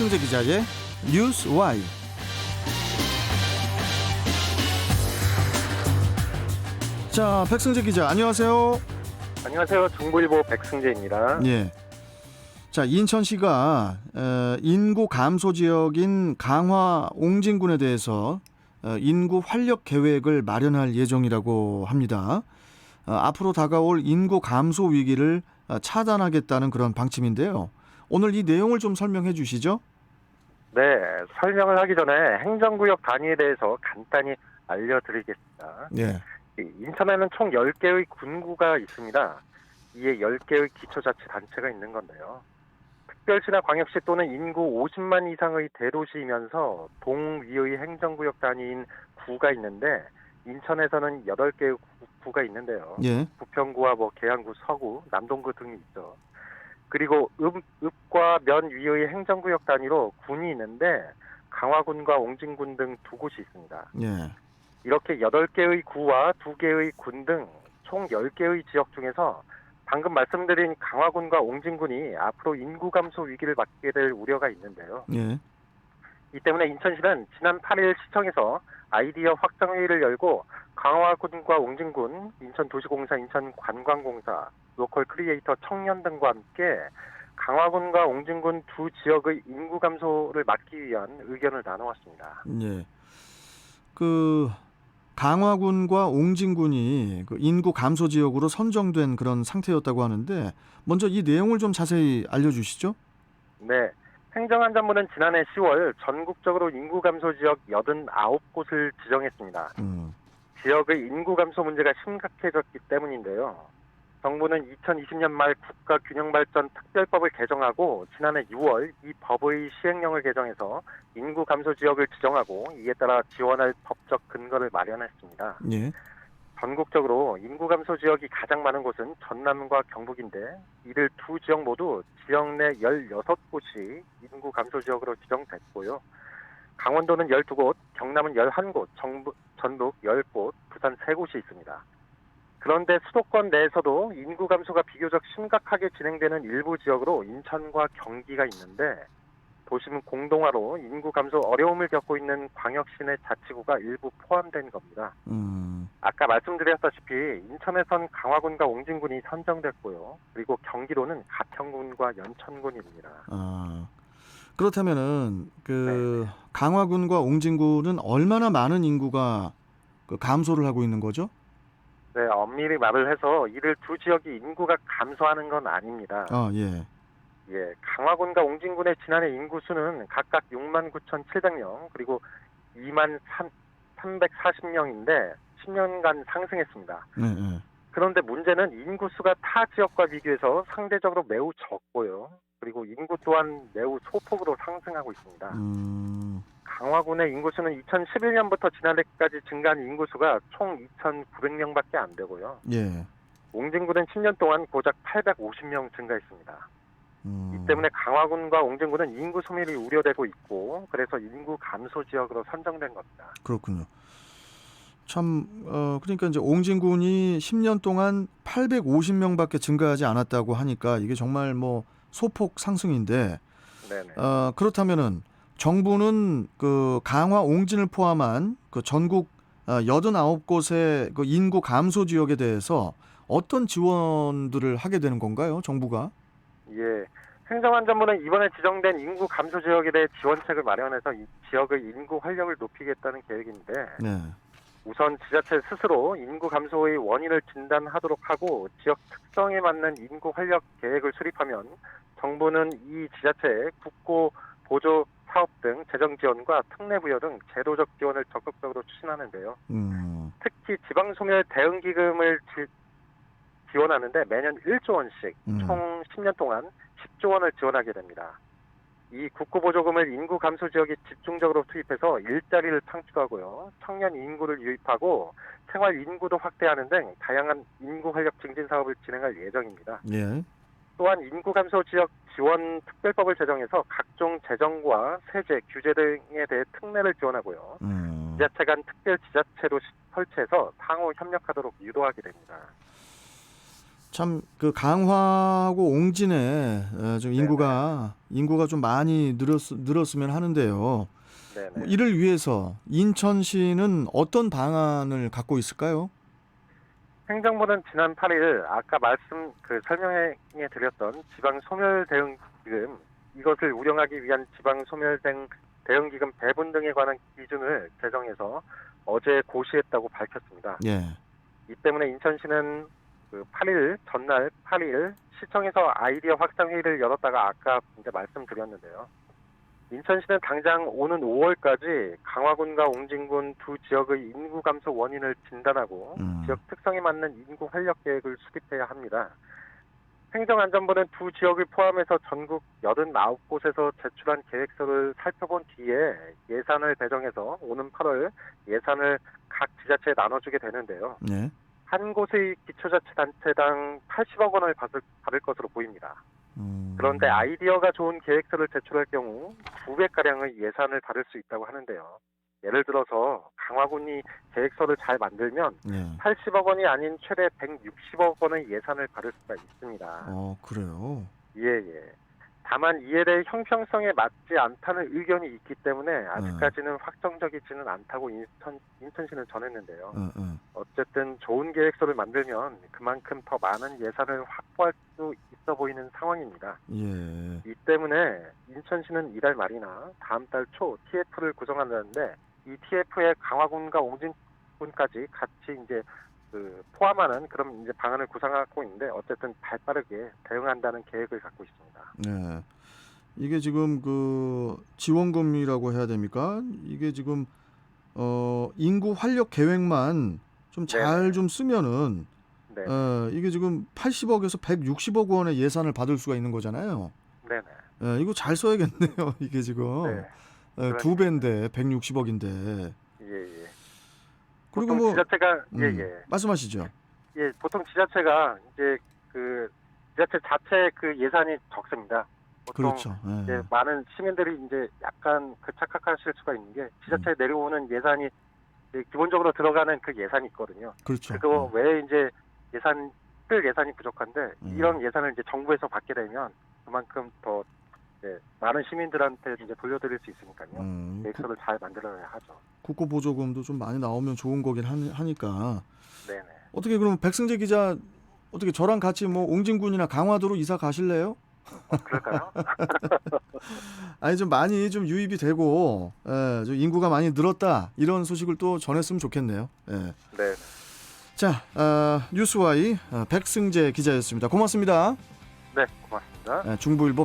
백승재 기자의 뉴스 Y. 자, 백승재 기자 안녕하세요. 안녕하세요. 중부일보 백승재입니다. 예. 자, 인천시가 인구 감소 지역인 강화 옹진군에 대해서 인구 활력 계획을 마련할 예정이라고 합니다. 앞으로 다가올 인구 감소 위기를 차단하겠다는 그런 방침인데요. 오늘 이 내용을 좀 설명해 주시죠. 네, 설명을 하기 전에 행정구역 단위에 대해서 간단히 알려드리겠습니다. 예. 인천에는 총 10개의 군구가 있습니다. 이에 10개의 기초자치단체가 있는 건데요. 특별시나 광역시 또는 인구 50만 이상의 대도시이면서 동위의 행정구역 단위인 구가 있는데 인천에서는 8개의 구가 있는데요. 예. 부평구와 계양구, 서구, 남동구 등이 있죠. 그리고 읍과 면 위의 행정구역 단위로 군이 있는데 강화군과 옹진군 등 두 곳이 있습니다. 예. 이렇게 8개의 구와 2개의 군 등 총 10개의 지역 중에서 방금 말씀드린 강화군과 옹진군이 앞으로 인구 감소 위기를 맞게 될 우려가 있는데요. 예. 이 때문에 인천시는 지난 8일 시청에서 아이디어 확장회의를 열고 강화군과 옹진군, 인천도시공사, 인천관광공사, 로컬 크리에이터, 청년 등과 함께 강화군과 옹진군 두 지역의 인구 감소를 막기 위한 의견을 나눠왔습니다. 예. 강화군과 옹진군이 인구 감소 지역으로 선정된 그런 상태였다고 하는데 먼저 이 내용을 좀 자세히 알려주시죠. 네. 행정안전부는 지난해 10월 전국적으로 인구 감소 지역 89곳을 지정했습니다. 지역의 인구 감소 문제가 심각해졌기 때문인데요. 정부는 2020년 말 국가균형발전 특별법을 개정하고 지난해 6월 이 법의 시행령을 개정해서 인구 감소 지역을 지정하고 이에 따라 지원할 법적 근거를 마련했습니다. 예. 전국적으로 인구 감소 지역이 가장 많은 곳은 전남과 경북인데 이들 두 지역 모두 지역 내 16곳이 인구 감소 지역으로 지정됐고요. 강원도는 12곳, 경남은 11곳, 전북 10곳, 부산 3곳이 있습니다. 그런데 수도권 내에서도 인구 감소가 비교적 심각하게 진행되는 일부 지역으로 인천과 경기가 있는데 도심 공동화로 인구 감소 어려움을 겪고 있는 광역시내 자치구가 일부 포함된 겁니다. 아까 말씀드렸다시피 인천에선 강화군과 옹진군이 선정됐고요. 그리고 경기도는 가평군과 연천군입니다. 그렇다면은 네. 강화군과 옹진군은 얼마나 많은 인구가 감소를 하고 있는 거죠? 네, 엄밀히 말을 해서 이들 두 지역이 인구가 감소하는 건 아닙니다. 예. 예, 강화군과 옹진군의 지난해 인구수는 각각 69,700명 그리고 23,340명인데 10년간 상승했습니다. 네. 그런데 문제는 인구수가 타 지역과 비교해서 상대적으로 매우 적고요. 그리고 인구 또한 매우 소폭으로 상승하고 있습니다. 강화군의 인구수는 2011년부터 지난해까지 증가한 인구수가 총 2,900명밖에 안 되고요. 예. 옹진군은 10년 동안 고작 850명 증가했습니다. 이 때문에 강화군과 옹진군은 인구 소멸이 우려되고 있고 그래서 인구 감소 지역으로 선정된 겁니다. 그렇군요. 그러니까 이제 옹진군이 10년 동안 850명밖에 증가하지 않았다고 하니까 이게 정말 소폭 상승인데, 네네. 그렇다면은 정부는 강화 옹진을 포함한 전국 89곳의 인구 감소 지역에 대해서 어떤 지원들을 하게 되는 건가요, 정부가? 예. 행정안전부는 이번에 지정된 인구 감소 지역에 대해 지원책을 마련해서 이 지역의 인구 활력을 높이겠다는 계획인데, 네. 우선 지자체 스스로 인구 감소의 원인을 진단하도록 하고 지역 특성에 맞는 인구 활력 계획을 수립하면 정부는 이 지자체에 국고 보조 사업 등 재정 지원과 특례 부여 등 제도적 지원을 적극적으로 추진하는데요. 특히 지방소멸 대응기금을 지원하는데 매년 1조 원씩 총 10년 동안 10조 원을 지원하게 됩니다. 이 국고보조금을 인구 감소 지역에 집중적으로 투입해서 일자리를 창출하고요. 청년 인구를 유입하고 생활 인구도 확대하는 등 다양한 인구 활력 증진 사업을 진행할 예정입니다. 예. 또한 인구 감소 지역 지원 특별법을 제정해서 각종 재정과 세제, 규제 등에 대해 특례를 지원하고요. 지자체 간 특별 지자체로 설치해서 상호 협력하도록 유도하게 됩니다. 참 그 강화하고 옹진에 좀 네네. 인구가 좀 많이 늘었으면 하는데요. 뭐 네네. 이를 위해서 인천시는 어떤 방안을 갖고 있을까요? 행정부는 지난 8일 아까 설명해 드렸던 지방 소멸 대응 기금, 이것을 운영하기 위한 지방 소멸 대응 기금 배분 등에 관한 기준을 제정해서 어제 고시했다고 밝혔습니다. 예. 이 때문에 인천시는 전날 8일 시청에서 아이디어 확장 회의를 열었다가 아까 이제 말씀드렸는데요. 인천시는 당장 오는 5월까지 강화군과 옹진군 두 지역의 인구 감소 원인을 진단하고 지역 특성에 맞는 인구 활력 계획을 수립해야 합니다. 행정안전부는 두 지역을 포함해서 전국 89곳에서 제출한 계획서를 살펴본 뒤에 예산을 배정해서 오는 8월 예산을 각 지자체에 나눠주게 되는데요. 네. 한 곳의 기초자치단체당 80억 원을 받을 것으로 보입니다. 그런데 아이디어가 좋은 계획서를 제출할 경우 2배가량의 예산을 받을 수 있다고 하는데요. 예를 들어서 강화군이 계획서를 잘 만들면 예. 80억 원이 아닌 최대 160억 원의 예산을 받을 수가 있습니다. 그래요. 예. 다만 이에 대해 형평성에 맞지 않다는 의견이 있기 때문에 아직까지는 확정적이지는 않다고 인천시는 전했는데요. 어쨌든 좋은 계획서를 만들면 그만큼 더 많은 예산을 확보할 수 있어 보이는 상황입니다. 예. 이 때문에 인천시는 이달 말이나 다음 달 초 TF를 구성한다는데 이 TF에 강화군과 옹진군까지 같이 이제 포함하는 그런 이제 방안을 구상하고 있는데 어쨌든 발빠르게 대응한다는 계획을 갖고 있습니다. 네. 이게 지금 그 지원금이라고 해야 됩니까? 이게 지금 인구 활력 계획만 좀 잘 좀 쓰면은 네. 이게 지금 80억에서 160억 원의 예산을 받을 수가 있는 거잖아요. 네네. 이거 잘 써야겠네요. 이게 지금 네. 두 배인데 160억인데. 예. 그리고 보통 뭐 지자체가 말씀하시죠. 보통 지자체가 이제 지자체 자체 예산이 적습니다. 보통 그렇죠. 예. 이제 많은 시민들이 이제 약간 착각하실 수가 있는 게 지자체에 내려오는 예산이 이제 기본적으로 들어가는 그 예산이 있거든요. 그렇죠. 그거 외에 이제 쓸 예산이 부족한데 이런 예산을 이제 정부에서 받게 되면 그만큼 더 많은 시민들한테 이제 돌려드릴 수 있으니까요. 계획서를 잘 만들어야 하죠. 국고 보조금도 좀 많이 나오면 좋은 거긴 하니까. 네네. 어떻게 그럼 백승재 기자 어떻게 저랑 같이 뭐 옹진군이나 강화도로 이사 가실래요? 그럴까요? 아니 좀 많이 좀 유입이 되고 좀 인구가 많이 늘었다 이런 소식을 또 전했으면 좋겠네요. 예. 네. 자, 뉴스와이 백승재 기자였습니다. 고맙습니다. 네, 고맙습니다. 중부일보